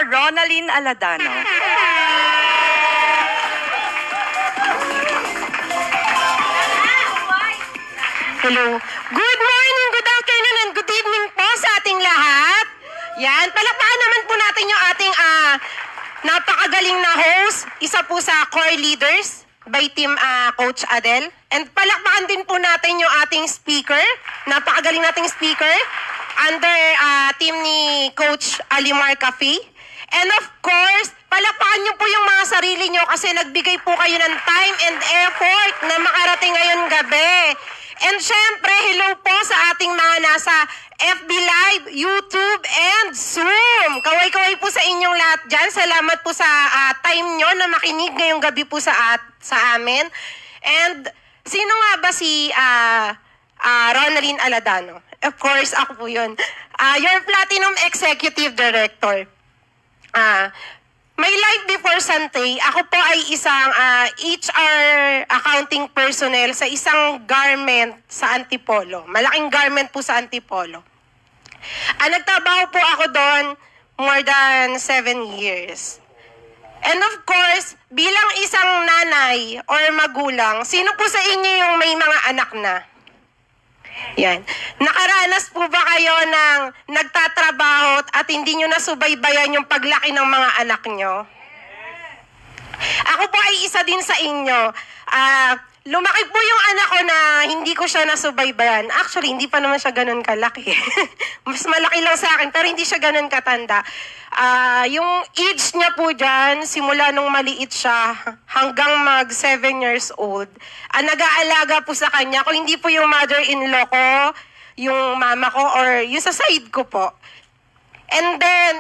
Ronalyn Aladano. Hello. Good morning, good afternoon, and good evening po sa ating lahat. Yan, palakpakan naman po natin yung ating napakagaling na host, isa po sa core leaders by Team Coach Adel. And palakpakan din po natin yung ating speaker, napakagaling nating speaker, under team ni Coach Alimar Cafe. And of course, palakpakan niyo po yung mga sarili niyo kasi nagbigay po kayo ng time and effort na makarating ngayon gabi. And syempre, hello po sa ating mga nasa FB Live, YouTube, and Zoom. Kaway-kaway po sa inyong lahat dyan. Salamat po sa time nyo na makinig ngayong gabi po sa amin. And sino nga ba si Ronalyn Aladano? Of course, ako po yun. Your Platinum Executive Director. My life before Santay, ako po ay isang HR accounting personnel sa isang garment sa Antipolo. Malaking garment po sa Antipolo. Nagtrabaho po ako doon more than 7 years. And of course, bilang isang nanay or magulang, sino po sa inyo yung may mga anak na? Yan. Nakaranas po ba kayo ng nagtatrabaho at hindi nyo nasubaybayan yung paglaki ng mga anak nyo? Ako po ay isa din sa inyo. Lumaki po yung anak ko na hindi ko siya nasubaybayan. Actually, hindi pa naman siya ganun kalaki. Mas malaki lang sa akin, pero hindi siya ganun katanda. Yung age niya po dyan, simula nung maliit siya hanggang mag 7 years old, nag-aalaga po sa kanya. Kung hindi po yung mother-in-law ko, yung mama ko, or yung sa side ko po. And then,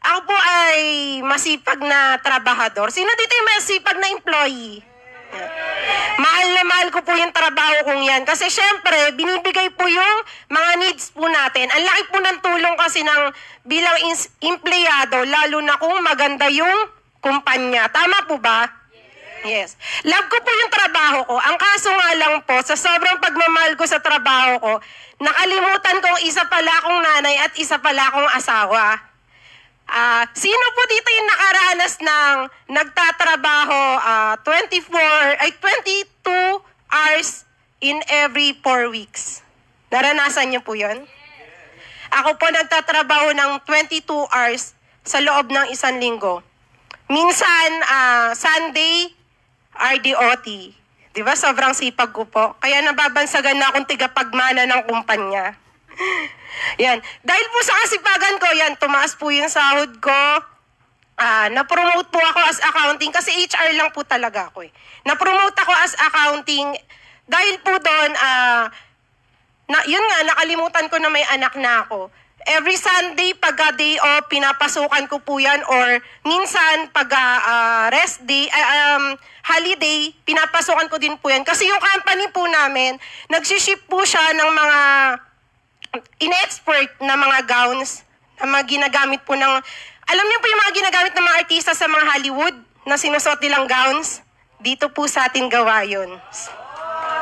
ako po ay masipag na trabahador. Sino dito yung masipag na employee? Mahal na mahal ko po yung trabaho kong yan. Kasi syempre, binibigay po yung mga needs po natin. Ang laki po ng tulong kasi ng bilang empleyado, lalo na kung maganda yung kumpanya. Tama po ba? Yes. Love ko po yung trabaho ko. Ang kaso nga lang po, sa sobrang pagmamahal ko sa trabaho ko, nakalimutan kong isa pala akong nanay at isa pala akong asawa. Sino po dito yung nakaranas ng nagtatrabaho 22 hours in every 4 weeks? Naranasan niyo po yun? Ako po nagtatrabaho ng 22 hours sa loob ng 1 linggo. Minsan, Sunday, RDOT. Diba? Sobrang sipag ko po. Kaya nababansagan na akong tigapagmana ng kumpanya. Yan. Dahil po sa kasipagan ko, yan, tumaas po yung sahod ko. Na-promote po ako as accounting kasi HR lang po talaga ako eh. Na-promote ako as accounting dahil po doon, yun nga, nakalimutan ko na may anak na ako. Every Sunday, pagka day off, pinapasukan ko po yan or minsan pag rest day, holiday, pinapasukan ko din po yan. Kasi yung company po namin, nagsiship po siya ng mga in-export na mga gowns na mga ginagamit po ng, alam niyo po yung mga ginagamit ng mga artista sa mga Hollywood na sinusot nilang gowns? Dito po sa ating gawa yun.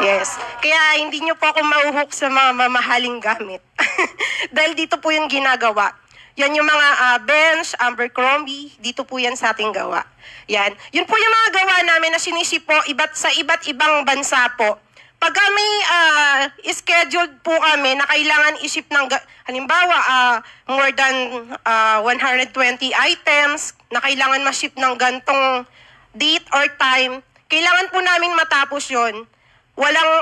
Yes. Kaya hindi niyo po ako mauhok sa mga mamahaling gamit. Dahil dito po yung ginagawa. Yan yung mga bench, Abercrombie, dito po yan sa ating gawa. Yan. Yun po yung mga gawa namin na siniship po sa iba't ibang bansa po. Pagka may scheduled po kami na kailangan iship ng, halimbawa, more than 120 items na kailangan ma-ship ng gantong date or time, kailangan po namin matapos yon. Walang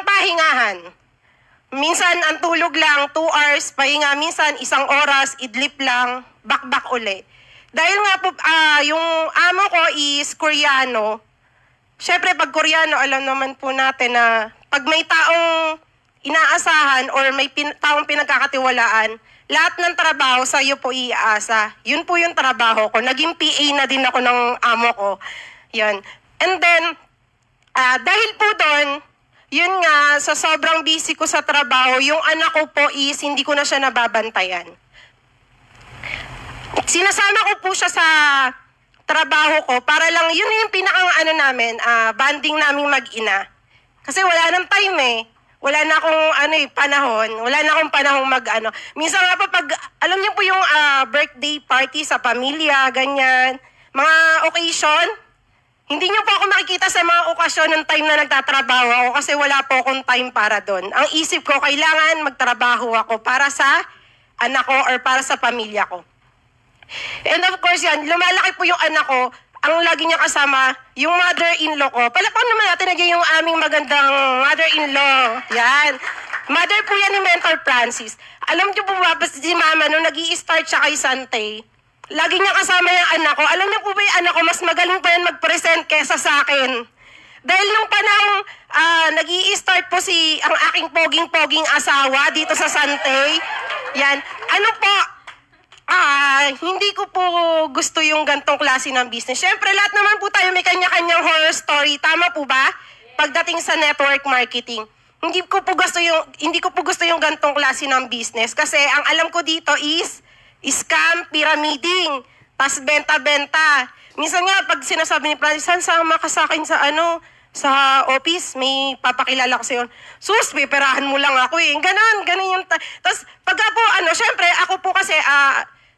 pahingahan. Minsan, ang tulog lang, 2 hours, pahinga. Minsan, 1 oras, idlip lang, bakbak uli. Dahil nga po, yung amo ko is Koreano. Siyempre, pag Koreano, alam naman po natin na pag may taong inaasahan or may taong pinagkakatiwalaan, lahat ng trabaho sa iyo po iaasa. Yun po yung trabaho ko. Naging PA na din ako ng amo ko. Yan. And then, dahil po doon, yun nga, sa sobrang busy ko sa trabaho, yung anak ko po is hindi ko na siya nababantayan. Sinasama ko po siya sa trabaho ko para lang, yun yung pinakang banding naming mag-ina. Kasi wala nang time eh. wala na akong panahon. Wala na akong panahon Minsan nga pa pag, alam niyo po yung birthday party sa pamilya, ganyan, mga occasion, hindi niyo po ako makikita sa mga okasyon ng time na nagtatrabaho ako kasi wala po akong time para doon. Ang isip ko, kailangan magtrabaho ako para sa anak ko or para sa pamilya ko. And of course yan, lumalaki po yung anak ko, ang lagi niya kasama, yung mother-in-law ko. Palakpan naman natin naging yung aming magandang mother-in-law. Yan. Mother po yan ni Mentor Francis. Alam niyo po ba, si Mama, nung nag-i-start siya kay Sante, lagi niya kasama yung anak ko. Alam niyo po ba yung anak ko, mas magaling pa yan mag-present kesa sa akin. Dahil nung panahon, nag-i-start po ang aking poging-poging asawa dito sa Sante. Yan. Hindi ko po gusto yung gantong klase ng business. Siyempre, lahat naman po tayo may kanya-kanyang horror story. Tama po ba? Pagdating sa network marketing. Hindi ko po gusto yung gantong klase ng business. Kasi ang alam ko dito is scam, pyramiding, tas benta-benta. Minsan nga, pag sinasabi ni Francis, sama ka sa akin sa office, may papakilala ko sa'yo. Sus, piperahan mo lang ako eh. Ganon yung... Tapos, pagka po, syempre, ako po kasi,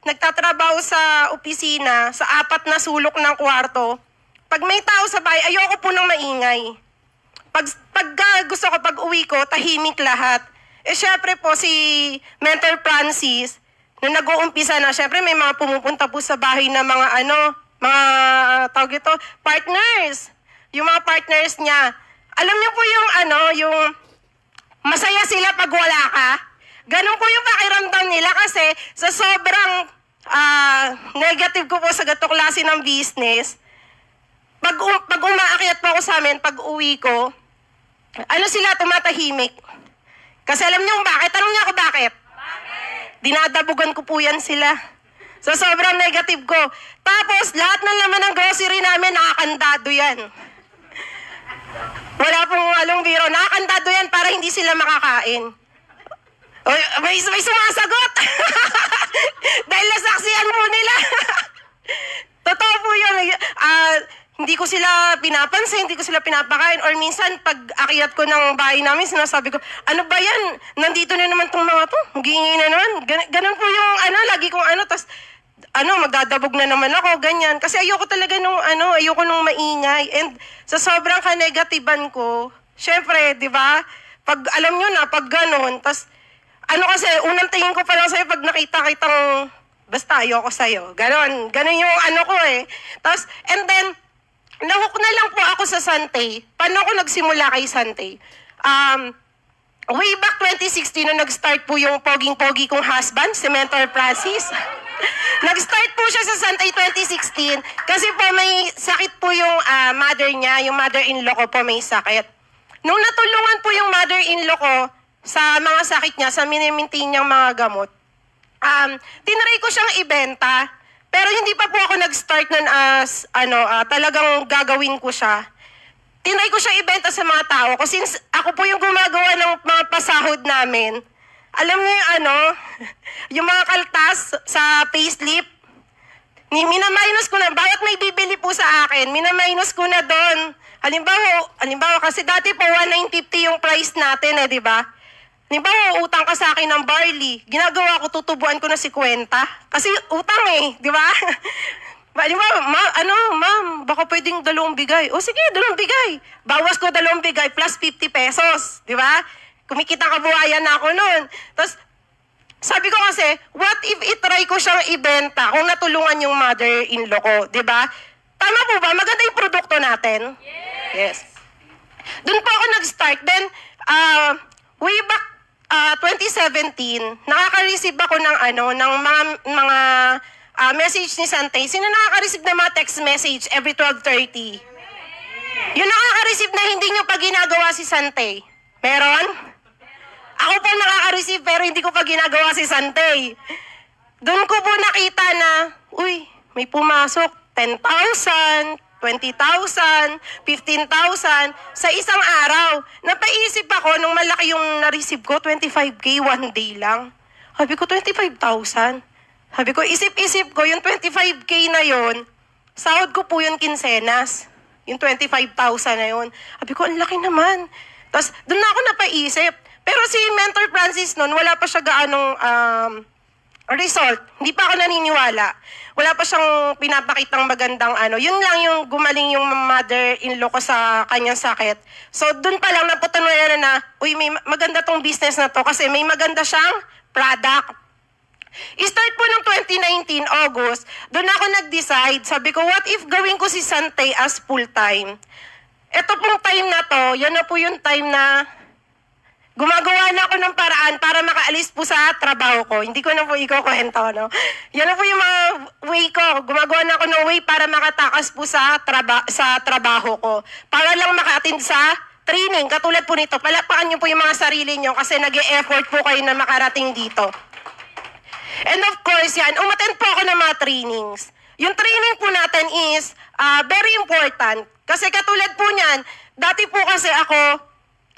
nagtatrabaho sa opisina, sa 4 na sulok ng kwarto. Pag may tao sa bahay, ayoko po ng maingay. Gusto ko, pag uwi ko, tahimik lahat. Syempre po, si Mentor Francis, nung nag-uumpisa na, syempre may mga pumupunta po sa bahay na mga tawag ito, partners. Yung mga partners niya. Alam niyo po yung masaya sila pag wala ka. Ganon po yung pakiramdam nila kasi sa sobrang negative ko po sa ganitong klase ng business, pag umaakyat po ako sa amin, pag uwi ko, sila tumatahimik. Kasi alam niyo kung bakit? Tanong niya ako bakit? Dinadabugan ko po yan sila. So sobrang negative ko. Tapos lahat ng laman ng grocery namin nakakandado yan. Wala pong walong biro. Nakakandado yan para hindi sila makakain. May sumasagot. Dahil nasaksihan po nila. Totoo po yun. Hindi ko sila pinapansin, hindi ko sila pinapakain. Or minsan, pag akyat ko ng bahay namin, sinasabi ko, ano ba yan? Nandito na naman tong mga to. Mag-iingay na naman. Ganun po yung lagi kong tas magdadabog na naman ako, ganyan. Kasi ayoko talaga ayoko nung maingay. And sa sobrang ka-negatiban ko, syempre, di ba? Pag alam nyo na, pag ganun, tas kasi, unang tingin ko pa lang sa'yo pag nakita kitang, basta ayoko sa'yo. Ganon yung ko eh. Tapos, and then, nahook na lang po ako sa Sante. Paano ako nagsimula kay Sante? Way back 2016, nung nag-start po yung poging-pogi kong husband, si Mentor Francis. Nag-start po siya sa Sante 2016 kasi po may sakit po yung mother niya, yung mother-in-law ko po may sakit. Nung natulungan po yung mother-in-law ko, sa mga sakit niya, sa minimintain niyang mga gamot, tinry ko siyang ibenta, pero hindi pa po ako nag-start nun as, talagang gagawin ko siya. Tinry ko siya ibenta sa mga tao, kasi since ako po yung gumagawa ng mga pasahod namin, alam niyo yung mga kaltas sa payslip, minaminus ko na, bawat may bibili po sa akin, minaminus ko na doon. Halimbawa, kasi dati po 1,950 yung price natin di ba? Halimbawa, utang ka sa akin ng barley. Ginagawa ko, tutubuan ko na 50. Kasi utang di ba? Halimbawa, ma'am, baka pwedeng 2 bigay. O sige, 2 bigay. Bawas ko 2 bigay plus 50 pesos. Di ba? Kumikita kabuhayan na ako noon. Tapos, sabi ko kasi, what if itry ko siyang ibenta kung natulungan yung mother-in-law ko, di ba? Tama po ba? Maganda yung produkto natin? Yes. Doon po ako nag-start. Then, way back 2017, nakaka-receive ako ng mga message ni Sante. Sino nakaka-receive ng mga text message every 12:30? Yung nakaka-receive na hindi nyo pa ginagawa si Sante. Meron? Ako po nakaka-receive pero hindi ko pa ginagawa si Sante. Doon ko po nakita na, may pumasok 10,000, 20,000, 15,000 sa isang araw. Napaisip ako nung malaki yung na-receive ko, 25K one day lang. Sabi ko, 25,000. Sabi ko, isip-isip ko, yung 25K na yon, sahod ko po yun kinsenas. Yung 25,000 na yun. Sabi ko, ang laki naman. Tapos, doon na ako napaisip. Pero si Mentor Francis noon, wala pa siya gaanong result. Hindi pa ako naniniwala. Wala pa siyang pinapakitang magandang ano. Yun lang yung gumaling yung mother-in-law ko sa kanyang sakit. So, dun pa lang naputan mo na, uy, may maganda tong business na to kasi may maganda siyang product. I-start po ng 2019, August, doon ako nag-decide. Sabi ko, what if gawin ko si Sante as full-time? Ito pong time na to, yan na po yung time na gumagawa na ako ng paraan para makaalis po sa trabaho ko. Hindi ko na po ikukwento, no? Yan na po yung mga way ko. Gumagawa na ako ng way para makatakas po sa trabaho ko. Para lang maka-attend sa training. Katulad po nito, palakpakan niyo po yung mga sarili niyo kasi nag-e-effort po kayo na makarating dito. And of course, yan, umattend po ako ng mga trainings. Yung training po natin is very important. Kasi katulad po niyan, dati po kasi ako,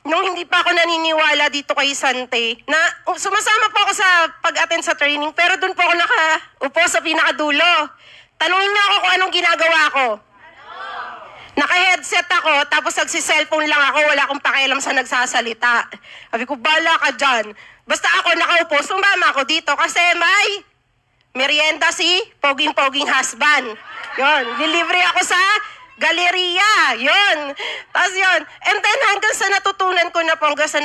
nung hindi pa ako naniniwala dito kay Sante, na sumasama po ako sa pag-attend sa training, pero doon po ako nakaupo sa pinakadulo. Tanungin niyo ako kung anong ginagawa ko. Naka-headset ako, tapos nagsi-cellphone lang ako, wala akong pakialam sa nagsasalita. Sabi ko, bala ka dyan. Basta ako nakaupo, sumama ako dito kasi may merienda si poging-poging husband. Yun, delivery ako sa Galeria, yun. Tapos yun. And then hanggang sa natutunan ko na po, hanggang sa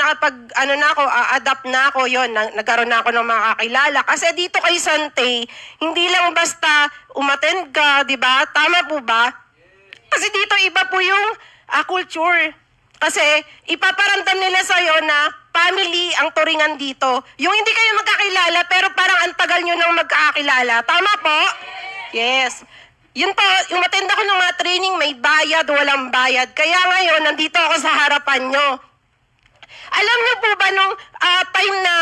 adapt na ako, yun, nagkaroon na ako ng mga kakilala. Kasi dito kay Sante, hindi lang basta umattend ka, di ba? Tama po ba? Kasi dito iba po yung culture. Kasi ipaparamdam nila sa'yo na family ang turingan dito. Yung hindi kayo magkakilala, pero parang ang tagal nyo nang magkakilala. Tama po? Yes. Yun po, umattend ako ng mga training, may bayad, walang bayad. Kaya ngayon, nandito ako sa harapan nyo. Alam niyo po ba nung time na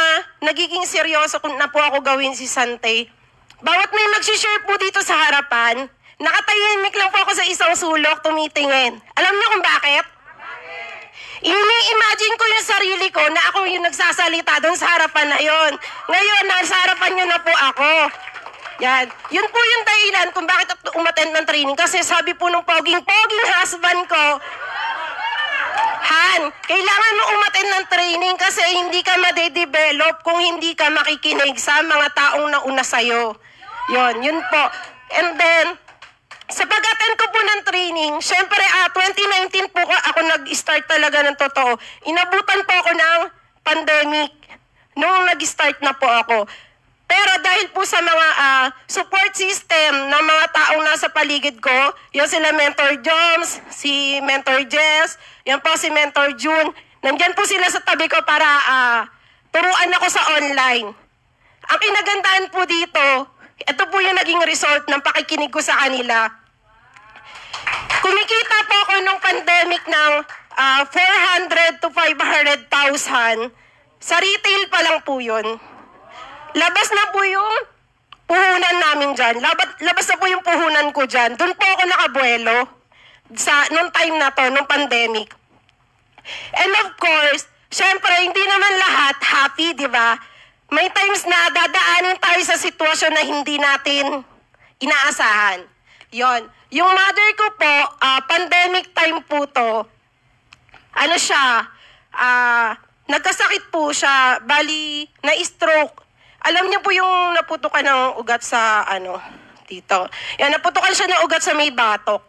nagiging seryoso na po ako gawin si Sante, bawat may mag-share po dito sa harapan, nakatahimik lang po ako sa isang sulok, tumitingin. Alam niyo kung bakit? Ini-imagine ko yung sarili ko na ako yung nagsasalita doon sa harapan na yon. Ngayon, nasa harapan nyo na po ako. Yan. Yun po yung dahilan kung bakit umattend ng training. Kasi sabi po nung poging-poging husband ko, Han, kailangan mo umattend ng training kasi hindi ka madedevelop kung hindi ka makikinig sa mga taong nauna sa'yo. Yun po. And then, sa pag-attend ko po ng training, syempre 2019 po ako nag-start talaga ng totoo. Inabutan po ako ng pandemic nung nag-start na po ako. Pero dahil po sa mga support system ng mga taong nasa paligid ko, yung sila Mentor Joms, si Mentor Jess, yan po si Mentor June, nandyan po sila sa tabi ko para turuan ako sa online. Ang kinagandaan po dito, ito po yung naging result ng pakikinig ko sa kanila. Kumikita po ako nung pandemic ng 400 to 500,000. Sa retail pa lang po yun. Labas na po yung puhunan namin dyan. Labas na po yung puhunan ko dyan. Doon po ako nakabuelo nung time na to, nung pandemic. And of course, syempre, hindi naman lahat happy, di ba? May times na dadaanin tayo sa sitwasyon na hindi natin inaasahan. Yon. Yung mother ko po, pandemic time po to, nagkasakit po siya, bali, na-stroke. Alam niyo po yung naputukan ng ugat sa, dito. Yan, naputukan siya ng ugat sa may batok.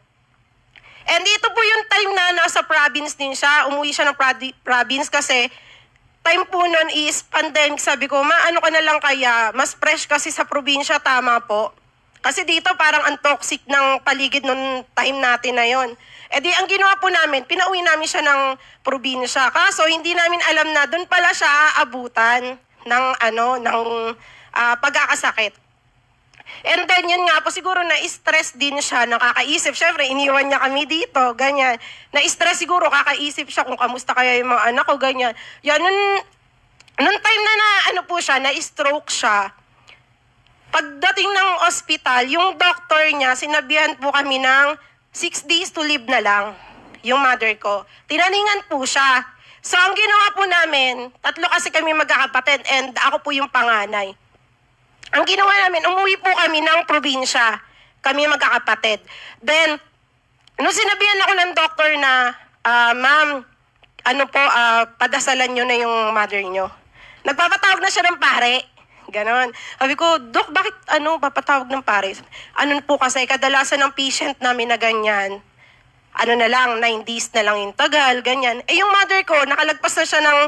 And ito po yung time na nasa province din siya. Umuwi siya ng province kasi time po nun is pandemic. Sabi ko, ano ka na lang kaya? Mas fresh kasi sa probinsya, tama po. Kasi dito parang ang toxic ng paligid nung time natin na yon. E di ang ginawa po namin, pinauwi namin siya ng probinsya. Kaso hindi namin alam na doon pala siya aabutan ng pagkakasakit. And then yun nga po, siguro na-stress din siya, nakakaisip. Syempre, iniwan niya kami dito, ganyan. Na-stress siguro, kakaisip siya kung kamusta kaya yung mga anak ko, ganyan. Yan, nung time na po siya, na-stroke siya, pagdating ng ospital, yung doctor niya, sinabihan po kami ng 6 days to live na lang, yung mother ko. Tinaningan po siya. So, ang ginawa po namin, 3 kasi kami magkakapatid and ako po yung panganay. Ang ginawa namin, umuwi po kami ng probinsya. Kami magkakapatid. Then, nung sinabihan ako ng doktor na, ma'am, padasalan nyo na yung mother nyo. Nagpapatawag na siya ng pare. Ganon. Sabi ko, Dok, bakit papatawag ng pare? Ano po kasi, kadalasan ng patient namin na ganyan, 9 days na lang yung tagal, ganyan. Yung mother ko, nakalagpas na siya ng,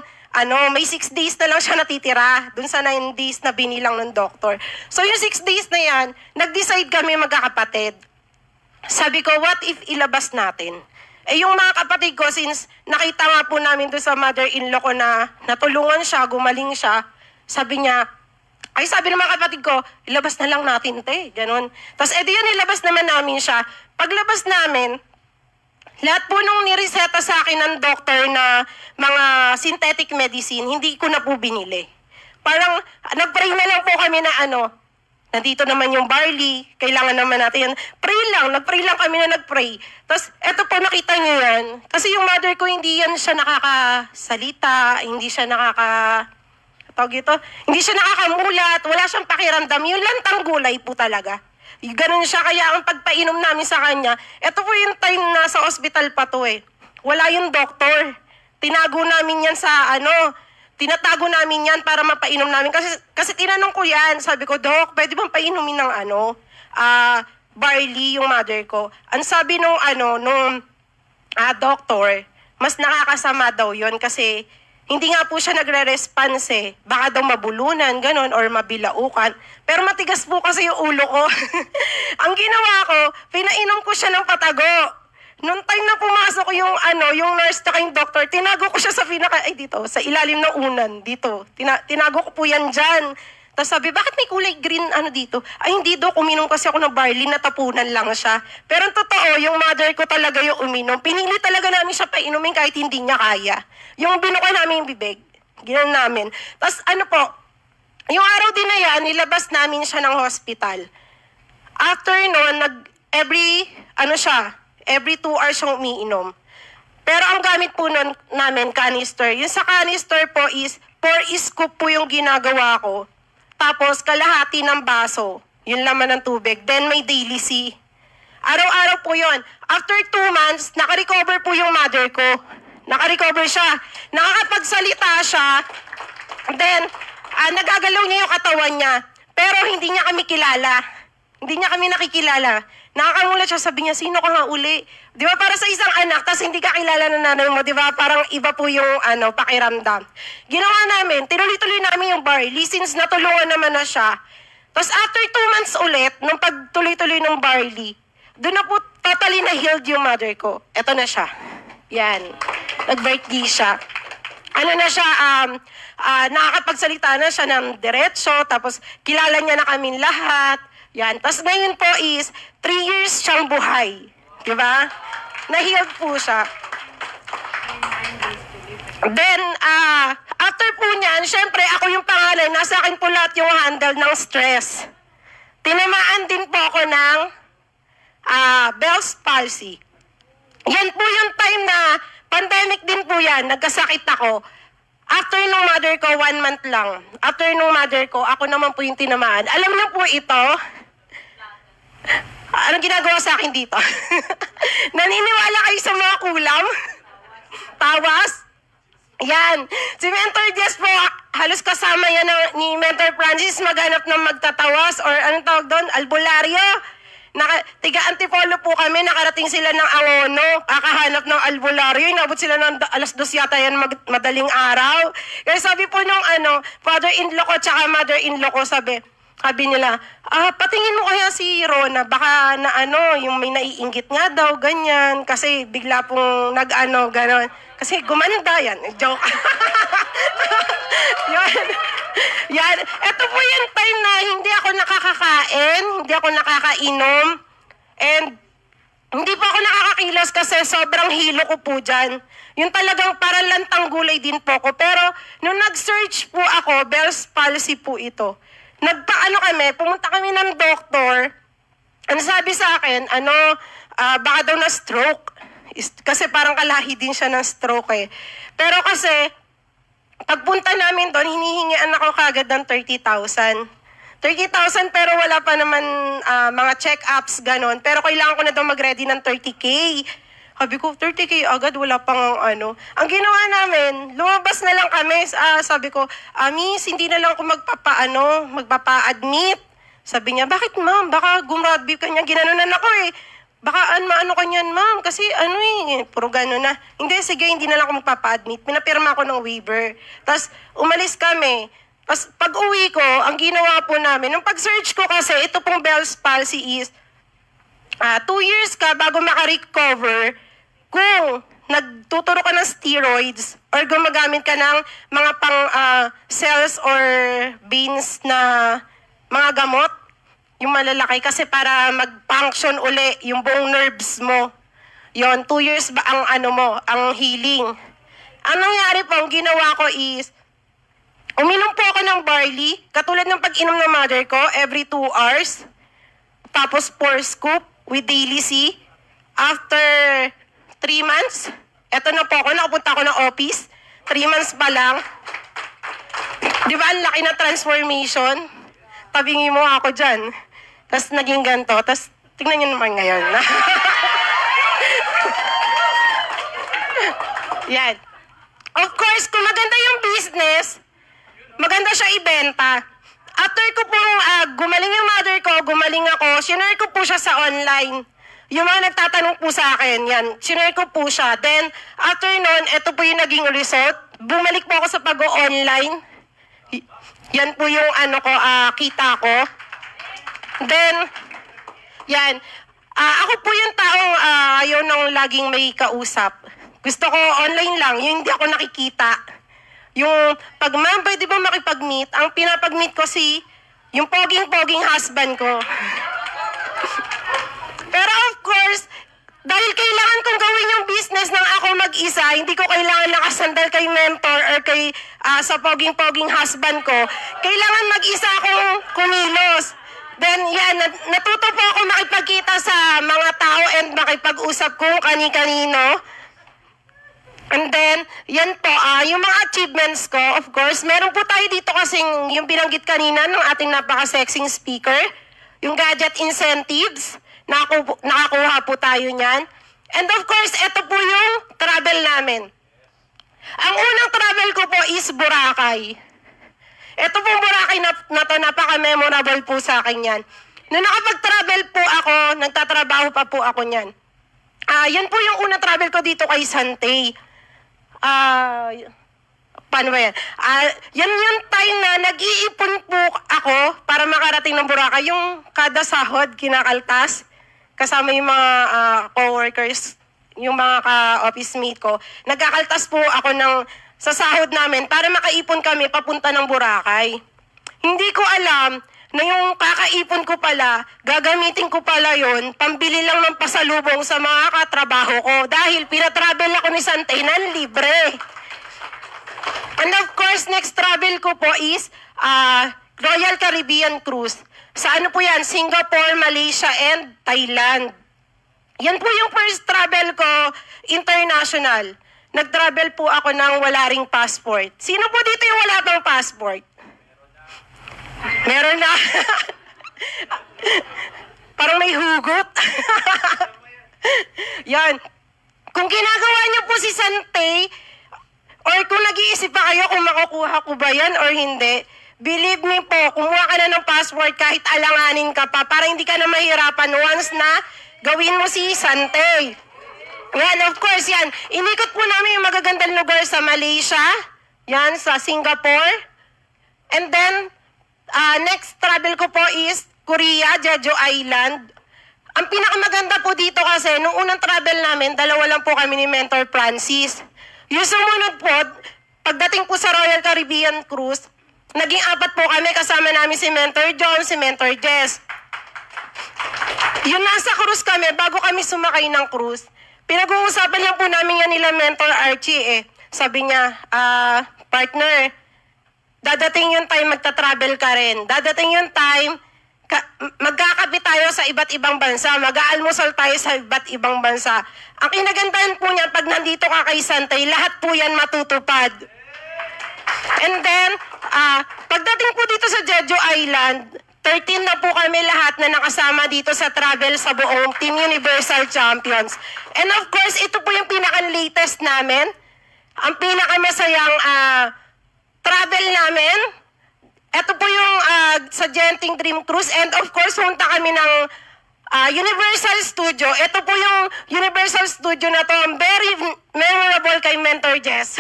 may 6 days na lang siya natitira, dun sa 9 days na binilang ng doktor. So yung 6 days na yan, nag-decide kami magkakapatid. Sabi ko, what if ilabas natin? Yung mga kapatid ko, since nakita nga po namin doon sa mother-in-law ko na natulungan siya, gumaling siya, sabi ng mga kapatid ko, ilabas na lang natin, te. Ganon. Tapos, yan, ilabas naman namin siya. Paglabas namin, lahat po nung nireseta sa akin ng doktor na mga synthetic medicine, hindi ko na po binili. Parang, nag-pray na lang po kami na nandito naman yung barley, kailangan naman natin yan. Nag-pray lang kami na nag-pray. Tapos, eto po, nakita niyo yan. Kasi yung mother ko, hindi yan siya nakakasalita, hindi siya hindi siya nakakamulat, wala siyang pakiramdam. Yung lantang gulay po talaga. Ganun siya, kaya ang pagpainom namin sa kanya, eto po yung time na sa ospital pa to Wala yung doktor. Tinago namin yan tinatago namin yan para mapainom namin. Kasi tinanong ko yan, sabi ko, Dok, pwede bang painumin ng barley yung mother ko? Ang sabi nung doktor, mas nakakasama daw yon kasi hindi nga po siya nagre-response Baka daw mabulunan, ganon, or mabilaukan. Pero matigas po kasi yung ulo ko. Ang ginawa ko, pinainom ko siya ng patago. Noong time na pumasok yung nurse na yung doctor, tinago ko siya sa ilalim ng unan, dito. Tinago ko po yan dyan. Tapos sabi, bakit may kulay green dito? Ay, hindi do, uminom kasi ako ng barley, natapunan lang siya. Pero ang totoo, yung mother ko talaga yung uminom. Pinili talaga namin siya painumin kahit hindi niya kaya. Yung binuka namin yung bibig, ginan namin. Tapos yung araw din na yan, nilabas namin siya ng hospital. After noon, every 2 hours siyang umiinom. Pero ang gamit po nun namin, canister. Yung sa canister po is 4 scoop po yung ginagawa ko. Tapos kalahati ng baso. Yung laman ng tubig. Then may daily C. Araw-araw po yun. After 2 months, nakarecover po yung mother ko. Nakarecover siya. Nakakapagsalita siya. Then, nagagalaw niya yung katawan niya. Pero hindi niya kami kilala. Hindi niya kami nakikilala. Nakakangulat siya, sabi niya, sino ka nga uli? Di ba, para sa isang anak, tas hindi ka kilala ng nanay mo, di ba, parang iba po yung pakiramdam. Ginawa namin, tinuloy-tuloy namin yung barley, since natulungan naman na siya. Tapos after 2 months ulit, nung pagtuloy-tuloy ng barley, doon na po totally na healed yung mother ko. Eto na siya. Yan. Nag-birthday siya. Nakakapagsalita na siya ng diretso, tapos kilala niya na kaming lahat. Yan. Tapos ngayon po is 3 years siyang buhay. Diba? Na-healed po siya. Then, after po niyan, syempre ako yung pangalan, nasa akin po lahat yung handle ng stress. Tinamaan din po ako ng Bell's palsy. Yan po yung time na pandemic din po yan, nagkasakit ako. After nung mother ko, 1 month lang. After nung mother ko, ako naman po yung tinamaan. Alam niyo po ito, anong ginagawa sa akin dito? Naniniwala kayo sa mga kulam? Tawas? Yan. Si Mentor Diaz po, halos kasama yan ni Mentor Francis maghanap ng magtatawas or anong tawag doon? Albularyo. Tiga-Antipolo po kami, nakarating sila ng Angono, kakahanap ng albularyo, inabot sila ng 2:00 yata yan madaling araw. Kaya sabi po nung father-in-law ko tsaka mother-in-law ko, sabi nila, patingin mo kaya si Rona, baka yung may naiinggit nga daw, ganyan, kasi bigla pong ganon. Kasi gumanda yan, joke. Yan. Ito po yung time na hindi ako nakakakain, hindi ako nakakainom, and hindi po ako nakakakilos kasi sobrang hilo ko po dyan. Yung talagang parang lantang gulay din po ko. Pero nung nag-search po ako, Bell's palsy po ito. Pumunta kami ng doktor. Ano sabi sa akin, baka daw na stroke. Kasi parang kalahi din siya ng stroke Pero kasi, pagpunta namin doon, hinihingian ako kagad ng 30,000. 30,000 pero wala pa naman mga check-ups, ganon. Pero kailangan ko na daw mag-ready ng 30K. Sabi ko, 30K agad, wala pang ano. Ang ginawa namin, lumabas na lang kami. Sabi ko, Miss, hindi na lang ako magpapa-admit. Sabi niya, bakit ma'am? Baka gumrabe ka niya. Ginanunan ako eh. Baka maano ka niyan ma'am. Kasi puro gano'n na. Hindi, sige, hindi na lang ako magpapa-admit. Pinapirma ako ng waiver. Tapos, umalis kami. Tapos, pag uwi ko, ang ginawa po namin, nung pag-search ko kasi, ito pong Bell's palsy is, 2 years ka bago makarecover kung nagtuturo ka ng steroids or gumagamit ka ng mga pang cells or beans na mga gamot, yung malalaki kasi para mag-function uli yung buong nerves mo. Yon, 2 years ba ang healing. Ang nangyari po, ang ginawa ko is, uminom po ako ng barley, katulad ng pag-inom ng mother ko, every 2 hours. Tapos 4 scoop with daily C. After 3 months, eto na po ako, nakapunta ako ng office. 3 months pa lang. Di ba, ang laki na transformation? Tabingi mo ako dyan. Tapos naging ganito. Tapos tingnan nyo naman ngayon. Yan. Of course, kung maganda yung business, maganda siya ibenta. After ko pong gumaling yung mother ko, gumaling ako, sinare ko po siya sa online. Yung mga nagtatanong po sa akin, yan, sinare ko po siya. Then, after nun, ito po yung naging result. Bumalik po ako sa pag-online. Yan po yung kita ko. Then, yan. Ako po yung taong ayaw nang laging may kausap. Gusto ko online lang, yung hindi ako nakikita. Yung pag ma'am, pwede ba makipag-meet? Ang pinapag-meet ko yung poging-poging husband ko. Pero of course, dahil kailangan kong gawin yung business ng ako mag-isa, hindi ko kailangan nakasandal kay mentor or kay sa poging-poging husband ko. Kailangan mag-isa akong kumilos. Then yan, natuto po ako makipagkita sa mga tao and makipag-usap kung kani-kanino. And then, yan po, yung mga achievements ko, of course, meron po tayo dito kasing yung binanggit kanina ng ating napaka-sexing speaker, yung gadget incentives, nakakuha po tayo niyan. And of course, ito po yung travel namin. Ang unang travel ko po is Boracay. Ito pong Boracay na to, napaka-memorable po sa akin yan. Nung nakapag-travel po ako, nagtatrabaho pa po ako niyan. Yan po yung unang travel ko dito kay Santay. Paano ba yan? Yan yung time na nag-iipon po ako para makarating ng Boracay. Yung kada sahod, kinakaltas. Kasama yung mga co-workers, yung mga ka-office mate ko. Nagkakaltas po ako sa sahod namin para makaipon kami papunta ng Boracay. Hindi ko alam na yung kakaipon ko pala, gagamitin ko pala yon pambili lang ng pasalubong sa mga katrabaho ko dahil pinatravel ako ni Santay ng libre. And of course, next travel ko po is Royal Caribbean Cruise. Sa ano po yan? Singapore, Malaysia, and Thailand. Yan po yung first travel ko, international. Nag-travel po ako ng wala ring passport. Sino po dito yung wala pang passport? Meron na. Parang may hugot. Yan. Kung ginagawa niyo po si Santay, or kung nag-iisip pa kayo kung makukuha ko ba yan or hindi, believe me po, kumuha ka na ng passport kahit alanganin ka pa para hindi ka na mahirapan once na gawin mo si Santay. Yan, of course, yan. Inikot po namin yung magagandang lugar sa Malaysia, yan, sa Singapore. And then, next travel ko po is Korea, Jeju Island. Ang pinakamaganda po dito kasi, nung unang travel namin, 2 lang po kami ni Mentor Francis. Yung sumunod po, pagdating po sa Royal Caribbean Cruise, naging 4 po kami, kasama namin si Mentor John, si Mentor Jess. Yung nasa cruise kami, bago kami sumakay ng cruise, pinag-uusapan lang po namin yan nila Mentor Archie eh. Sabi niya, partner, dadating yung time magta-travel ka rin. Dadating yung time, magkakape tayo sa iba't ibang bansa. Mag-aalmusal tayo sa iba't ibang bansa. Ang kinagandahan po niya, pag nandito ka kay Santay, lahat po yan matutupad. And then, pagdating po dito sa Jeju Island, 13 na po kami lahat na nakasama dito sa travel sa buong Team Universal Champions. And of course, ito po yung pinaka-latest namin. Ang pinakamasayang travel namin. Ito po yung sa Genting Dream Cruise. And of course, punta kami ng Universal Studio. Ito po yung Universal Studio na to. Very memorable kay Mentor Jess.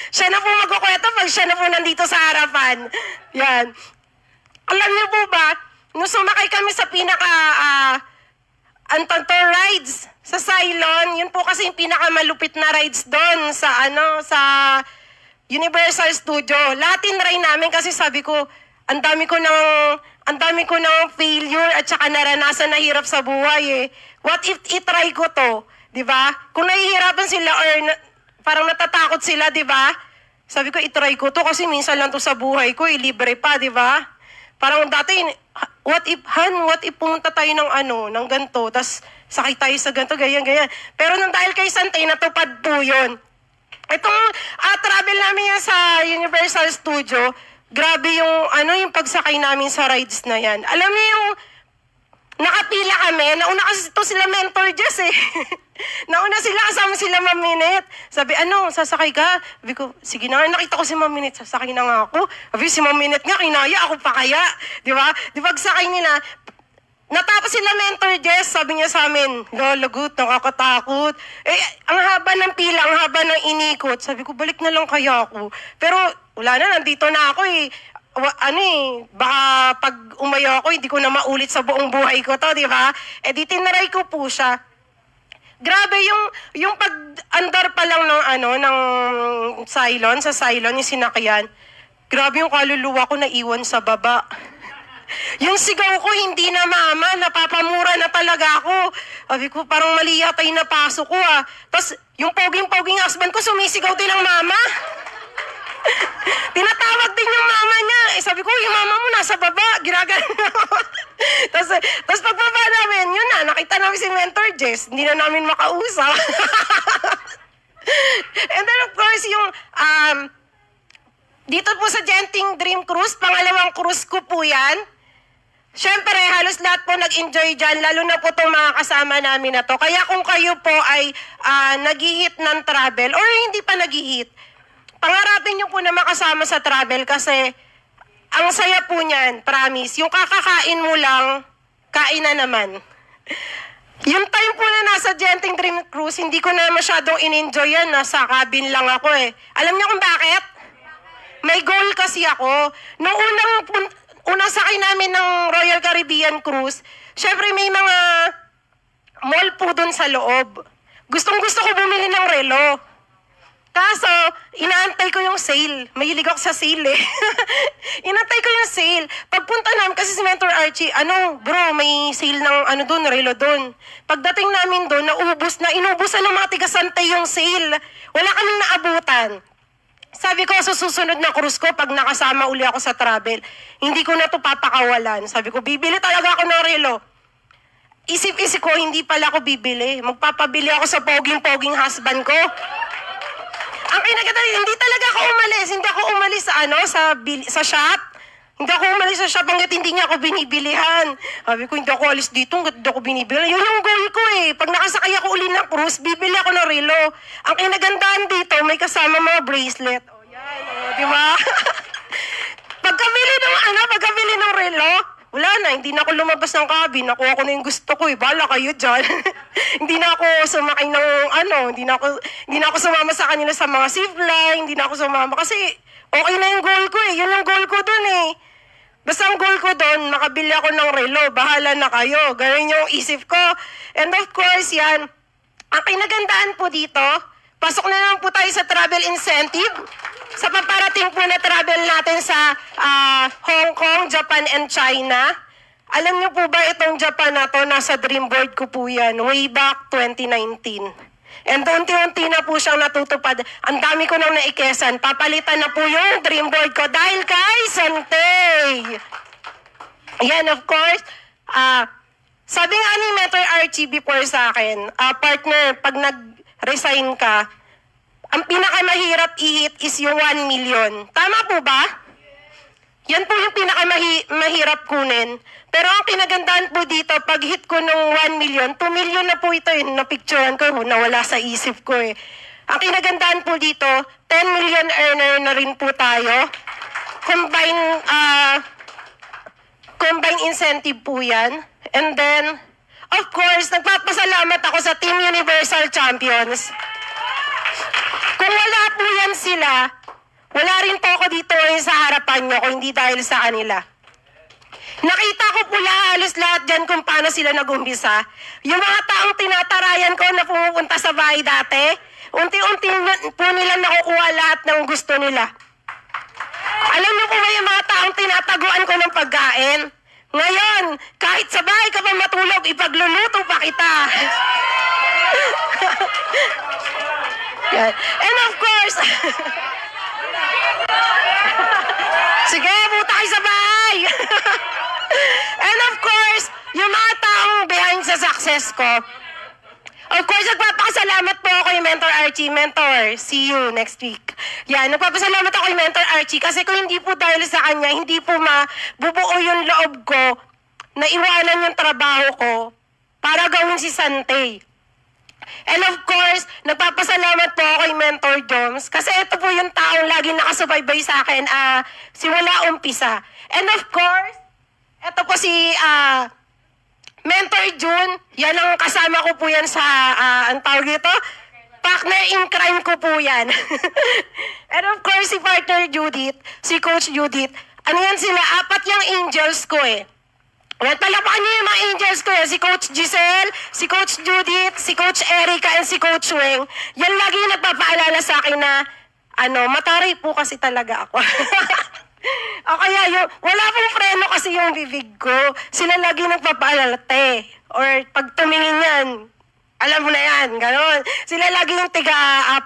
Siya na po magkukwento pag siya na po nandito sa harapan. Yan. Alam niyo po ba, nung sumakay kami sa Antontor rides sa Cylon, yun po kasi yung pinakamalupit na rides doon sa Universal Studio. Lahat tinry namin kasi sabi ko, ang dami ko ng failure at saka naranasan na hirap sa buhay eh. What if itry ko to? Diba? Kung nahihirapan sila or parang natatakot sila, diba? Sabi ko, itry ko to kasi minsan lang to sa buhay ko, libre pa, diba? Parang dati, what if pumunta tayo ng ganito, tas sakay tayo sa ganito, ganyan. Pero nung dahil kay Santay, natupad po yun. Itong travel namin yan sa Universal Studio, grabe yung pagsakay namin sa rides na yan. Alam niyo yung nakapila kami, nauna kasi ito sila Mentor Jess eh. Nauna sila, kasama sila Ma'am Minette. Sabi, sasakay ka? Sabi ko, sige na, nakita ko si Ma'am Minette, sasakay na nga ako. Sabi, si Ma'am Minette nga, kinaya, ako pa kaya. Di ba? Di pagsakay nila, natapos sila Mentor Jess, sabi niya sa amin, lagot, nakakatakot. Ang haba ng pila, ang haba ng inikot. Sabi ko, balik na lang kaya ako. Pero, wala na, nandito na ako eh. Baka pag umayo ako, hindi ko na maulit sa buong buhay ko to, di ba? Di tinaray ko po siya. Grabe yung pag-andar pa lang ng Cylon, sa Cylon, yung sinakyan. Grabe yung kaluluwa ko naiwan sa baba. Yung sigaw ko, hindi na mama, napapamura na talaga ako. Sabi ko, parang mali yata yung napasok ko Tapos, yung poging-poging husband ko, sumisigaw din ng mama. Tinatawag din yung mama niya. Sabi ko, yung mama mo nasa baba, ginagano. Tapos pagbaba namin, yun na, nakita namin si Mentor Jess, hindi na namin makausap. And then of course, yung dito po sa Genting Dream Cruise, pangalawang cruise ko po yan. Siyempre, halos lahat po nag-enjoy dyan, lalo na po itong mga kasama namin na to. Kaya kung kayo po ay nag-hit ng travel, or hindi pa nag-hit, pangarapin nyo po na makasama sa travel kasi ang saya po niyan, promise. Yung kakakain mo lang, kain na naman. Yung time po na nasa Genting Dream Cruise, hindi ko na masyadong in-enjoy yan. Nasa cabin lang ako eh. Alam niyo kung bakit? May goal kasi ako. Noong unang sakay namin ng Royal Caribbean Cruise, syempre may mga mall po dun sa loob. Gustong-gusto ko bumili ng relo. Kaso, inaantay ko yung sale. Mahilig ako sa sale eh. Inaantay ko yung sale. Pagpunta namin, kasi si Mentor Archie, bro, may sale ng doon, relo doon. Pagdating namin doon, inubos ng mga tigasantay yung sale. Wala kaming naabutan. Sabi ko, sa susunod na cruise ko, pag nakasama uli ako sa travel, hindi ko na ito papakawalan. Sabi ko, bibili talaga ako ng relo. Isip-isip ko, hindi pala ako bibili. Magpapabili ako sa poging-poging husband ko. Ang kinaganda, hindi talaga ako umalis. Hindi ako umalis sa shop. Hindi ako umalis sa shop hanggat hindi niya ako binibilihan. Sabi ko, hindi ako alis dito hanggat hindi ako binibilihan. Yun yung goal ko eh. Pag nakasakay ako uli ng cruise, bibili ako ng relo. Ang kinagandaan dito, may kasama mga bracelet. Di ba? Pagkabili ng relo, wala na, hindi na ako lumabas ng cabin. Nakuha ko na yung gusto ko eh. Bahala kayo dyan. Hindi na ako sumakay ng hindi na ako sumama sa kanila sa mga zip line. Hindi na ako sumama kasi okay na yung goal ko eh. Yun yung goal ko dun eh. Basta ang goal ko dun, makabili ako ng relo. Bahala na kayo. Ganun yung isip ko. And of course, yan. Ang kinagandaan po dito, pasok na naman po tayo sa travel incentive. Sa paparating po na travel natin sa Hong Kong, Japan, and China. Alam niyo po ba itong Japan na to, nasa dream board ko po yan, way back 2019. And unti-unti na po siyang natutupad. Ang dami ko nang naikesan. Papalitan na po yung dream board ko dahil kay Santay. Yan, of course. Sabi nga ni Mentor Archie before sa akin, partner, pag nag-resign ka, ang pinakamahirap i-hit is yung 1 million. Tama po ba? Yan po yung pinakamahirap kunin. Pero ang kinagandahan po dito, pag hit ko ng 1 million, 2 million na po ito eh. Napicturean ko, nawala sa isip ko eh. Ang kinagandahan po dito, 10 million earner na rin po tayo. Combine incentive po yan. And then, of course, nagpapasalamat ako sa Team Universal Champions. Kung wala po yan sila, wala rin po ako dito sa harapan nyo kung hindi dahil sa kanila. Nakita ko po halos lahat dyan kung paano sila nag-umpisa. Yung mga taong tinatarayan ko na pumupunta sa bahay dati, unti-unti po nila nakukuha lahat ng gusto nila. Alam niyo po ba yung mga taong tinataguan ko ng pagkain? Ngayon, kahit sa bahay ka pa matulog, ipagluluto pa kita. Yan. And of course, sige, buta kayo sa bahay. And of course, yung mga taong behind sa success ko, of course, nagpapakasalamat po ako kay Mentor Archie. Mentor, see you next week. Yan, nagpapasalamat ako kay Mentor Archie kasi kung hindi po dahil sa kanya, hindi po mabubuo yung loob ko na iwanan yung trabaho ko para gawin si Sante. And of course, nagpapasalamat po ako kay Mentor Jones kasi ito po yung taong lagi nakasubaybay sa akin simula umpisa. And of course, ito po si Mentor June, yan ang kasama ko po yan sa, ang tawag dito, partner in crime ko po yan. And of course, si partner Judith, si Coach Judith, ano yan sila, 4 yung angels ko eh. At palapakan niyo yung mga angels ko eh, si Coach Giselle, si Coach Judith, si Coach Erica, and si Coach Weng. Yan lagi yung nagpapaalala sa akin na, mataray po kasi talaga ako. O kaya wala pong preno kasi yung bibig ko. Sila lagi nagpapaalala, te. Or pag tumingin yan, alam mo na yan, gano'n. Sila lagi yung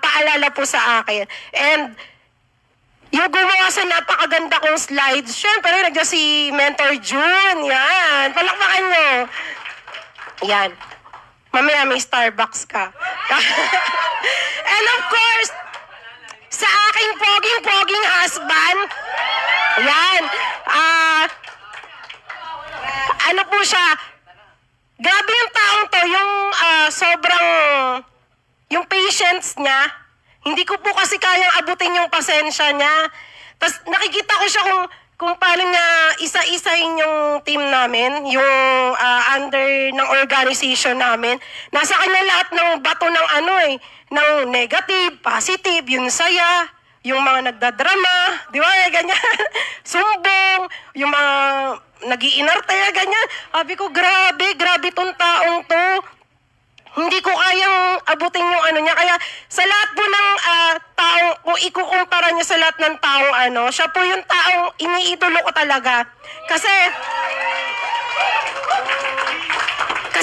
paalala po sa akin. And yung gumawa sa napakaganda kong slides, syempre, nandiyan si Mentor June. Yan. Palakpakan nyo. Yan. Mamaya may Starbucks ka. And of course, sa aking poging husband, yan. Ano po siya? Grabe yung taong to, yung sobrang, yung patience niya. Hindi ko po kasi kayang abutin yung pasensya niya. Tapos nakikita ko siya kung paano niya isa-isahin yung team namin, yung under ng organization namin. Nasa kanya lahat ng bato ng ng negative, positive, yung saya, yung mga nagdadrama, di ba, ganyan, sumbong, yung mga nag-iinarte, ganyan. Sabi ko, grabe tong taong to. Hindi ko kayang abutin yung niya. Kaya sa lahat po ng taong, kung ikukumpara niya sa lahat ng taong siya po yung taong iniidolo ko talaga. Kasi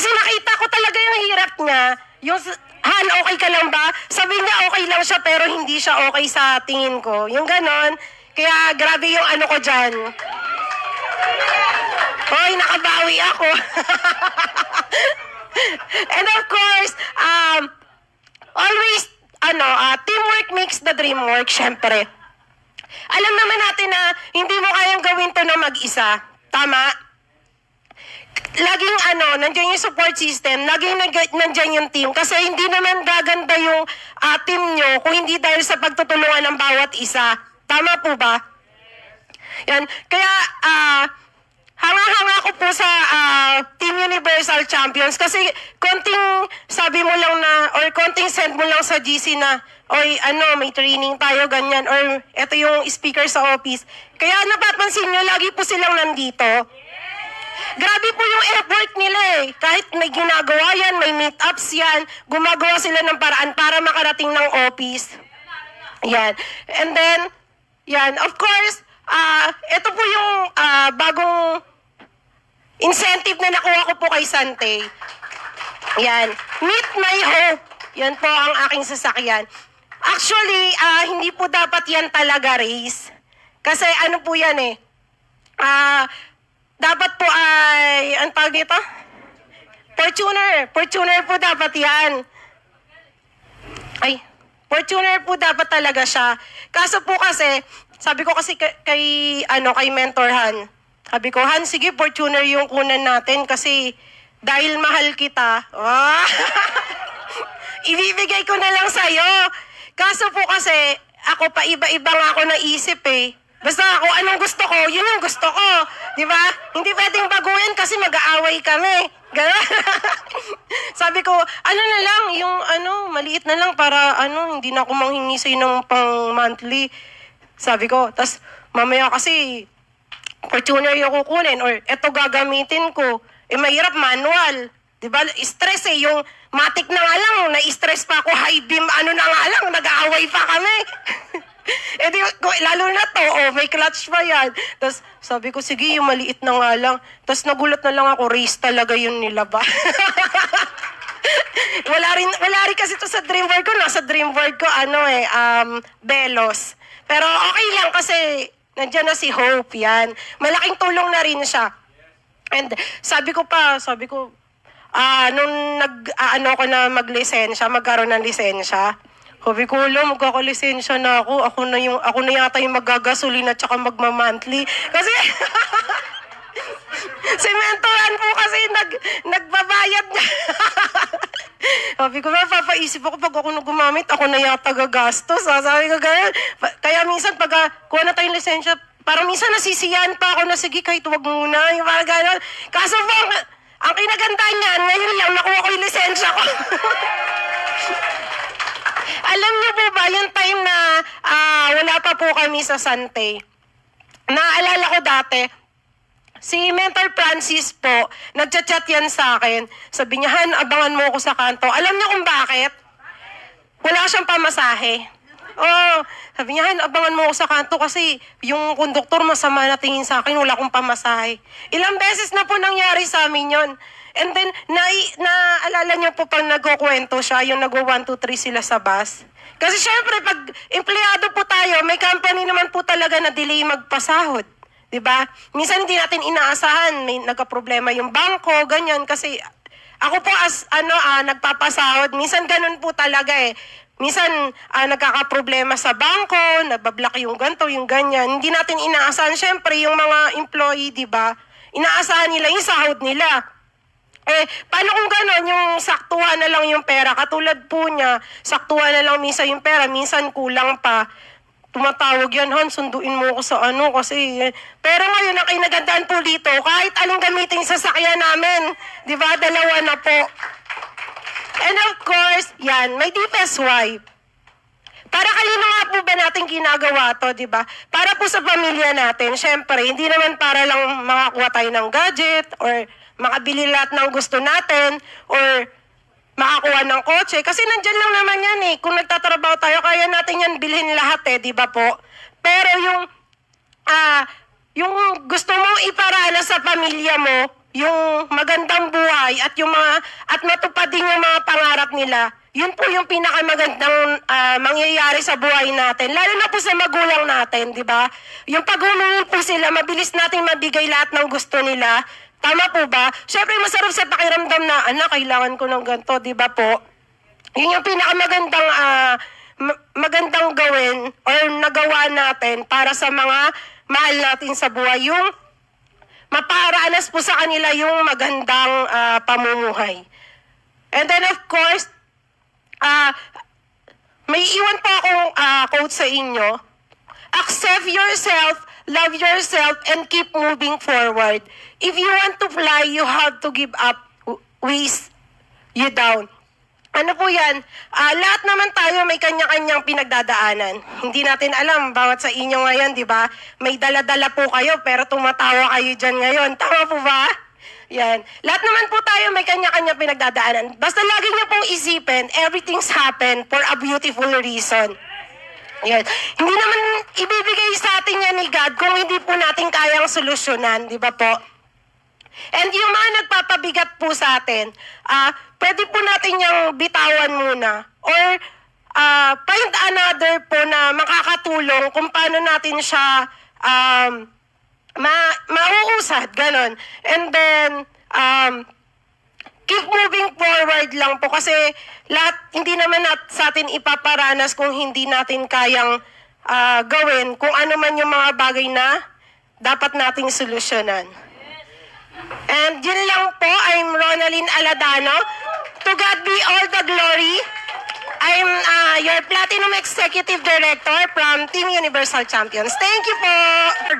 nakita ko talaga yung hirap niya. Yung, Han, okay ka lang ba? Sabi niya okay lang siya pero hindi siya okay sa tingin ko. Yung ganon. Kaya grabe yung ko dyan. Hoy, nakabawi ako. And of course, always, teamwork makes the dream work, syempre. Alam naman natin na hindi mo kayang gawin to na mag-isa. Tama? Laging nandiyan yung support system, laging nandiyan yung team. Kasi hindi naman gaganda yung team nyo kung hindi dahil sa pagtutulungan ng bawat isa. Tama po ba? Yan. Kaya, hanga-hanga ko po sa Team Universal Champions kasi konting sabi mo lang or konting send mo lang sa GC na, oy, may training tayo, ganyan, or eto yung speaker sa office. Kaya napapansin nyo, lagi po silang nandito. Grabe po yung effort nila eh. Kahit may ginagawa yan, may meetups yan, gumagawa sila ng paraan para makarating ng office. Yan. And then, yan, of course, ito po yung bagong incentive na nakuha ko po kay Sante. Yan. Meet My Hope. Yan po ang aking sasakyan. Actually, hindi po dapat yan talaga race. Kasi po yan eh. Dapat po ay, ang tawag dito? Fortuner po dapat yan. Fortuner po dapat talaga siya. Kaso po kasi, sabi ko kasi kay Mentor Han, sabi ko, Han, sige, Fortuner yung kunan natin kasi dahil mahal kita, ibibigay ko na lang sa'yo. Kaso po kasi, ako pa iba-iba nga ako naisip eh. Basta ako, anong gusto ko, yun yung gusto ko. Di ba? Hindi pwedeng baguhin kasi mag-aaway kami. Gano'n. Sabi ko, ano na lang, yung maliit na lang para hindi na ako manghingi sa'yo ng pang monthly. Sabi ko, tas mamaya kasi, Fortuner yung kukunin or eto gagamitin ko. Eh, mahirap manual. Diba? Stress eh. Yung matik na nga lang, na-stress pa ako, high beam, na nga lang, nag-aaway pa kami. Eh, lalo na to, may clutch pa yan. Tapos, sabi ko, sige, yung maliit na nga lang. Tapos, nagulat na lang ako, race talaga yun nila ba? wala rin kasi to sa dream board ko. Nasa dream board ko, Belos. Pero okay lang kasi, nandiyan na si Hope, yan. Malaking tulong na rin siya. And sabi ko, nung ako na maglisensya, magkaroon ng lisensya, sabi ko, magkakalisensya na ako. Ako na yata yung magagasolina at saka magmamonthly. Kasi, si Mentoran po kasi nagbabayad niya. Sabi ko, papaisip ako pag ako gumamit, ako na yata gagastos. Sabi ko, ganyan. Kaya minsan, pag kuha na tayong lisensya, parang minsan nasisiyan pa ako na, sige, kahit wag muna. Yung parang gano'n. Kaso po, ang kinagandaan niyan, ngayon lang nakuha ko yung lisensya ko. Alam niyo po ba, yung time na wala pa po kami sa Sante, naalala ko dati, si Mentor Francis po, nagchat-chat yan sa akin. Sabi niya, Han, abangan mo ako sa kanto. Alam niyo kung bakit? Wala siyang pamasahe. Sabi niya, Han, abangan mo ako sa kanto kasi yung konduktor masama na tingin sa akin, wala akong pamasahe. Ilang beses na po nangyari sa amin yon. And then, naalala niyo po pag nagkukwento siya, yung nag-1, 2, 3 sila sa bus. Kasi syempre, pag empleyado po tayo, may company naman po talaga na delay magpasahod. Diba? Minsan hindi natin inaasahan, may nagka-problema yung bangko, ganyan. Kasi ako po nagpapasahod, minsan ganun po talaga eh. Minsan nagkaka-problema sa bangko, nabablock yung ganto, yung ganyan. Hindi natin inaasahan, syempre, yung mga employee, diba? Inaasahan nila yung sahod nila. Eh, paano kung gano'n, yung saktuhan na lang yung pera? Katulad po niya, saktuhan na lang minsan yung pera, minsan kulang pa. Tumatawag yan, Han, sunduin mo ako sa kasi... Pero ngayon, ang kinagandaan po dito, kahit anong gamitin sa sasakyan namin, di ba, dalawa na po. And of course, yan, may deepest why. Para kanino nga po ba natin ginagawa to, di ba? Para po sa pamilya natin, syempre, hindi naman para lang makakuha tayo ng gadget or makabili lahat ng gusto natin or makakuha ng kotse. Kasi nandyan lang naman yan eh. Kung nagtatrabaho tayo, kaya natin yan bilhin lahat eh, di ba po? Pero yung gusto mong iparana sa pamilya mo, yung magandang buhay at matupad din yung mga pangarap nila, yun po yung pinakamagandang mangyayari sa buhay natin. Lalo na po sa magulang natin, di ba? Yung pag-humingi po sila, mabilis natin mabigay lahat ng gusto nila. Tama po ba? Siyempre, masarap sa pakiramdam na, kailangan ko ng ganito, di ba po? Yun yung pinakamagandang magandang gawin or nagawa natin para sa mga mahal natin sa buhay. Yung maparaanas po sa kanila yung magandang pamumuhay. And then, of course, may iwan pa akong quote sa inyo. Accept yourself, love yourself, and keep moving forward. If you want to fly, you have to give up weighs you down. Ano po yan? Lahat naman tayo may kanya-kanyang pinagdadaanan. Hindi natin alam, bawat sa inyo ngayon, di ba? May dala-dala po kayo, pero tumatawa kayo dyan ngayon. Tama po ba? Yan. Lahat naman po tayo may kanya-kanyang pinagdadaanan. Basta lagi niyo pong isipin, everything's happen for a beautiful reason. Yan. Hindi naman ibibigay sa atin yan ni God kung hindi po natin kayang solusyonan, di ba po? And yung mga nagpapabigat po sa atin, pwede po natin yung bitawan muna or find another po na makakatulong kung paano natin siya mauusad, ganon. And then, keep moving forward lang po kasi lahat, hindi naman sa atin ipaparanas kung hindi natin kayang gawin kung ano man yung mga bagay na dapat nating solusyonan. And yun lang po, I'm Ronalyn Aladano. To God be all the glory. I'm your Platinum Executive Director from Team Universal Champions. Thank you po!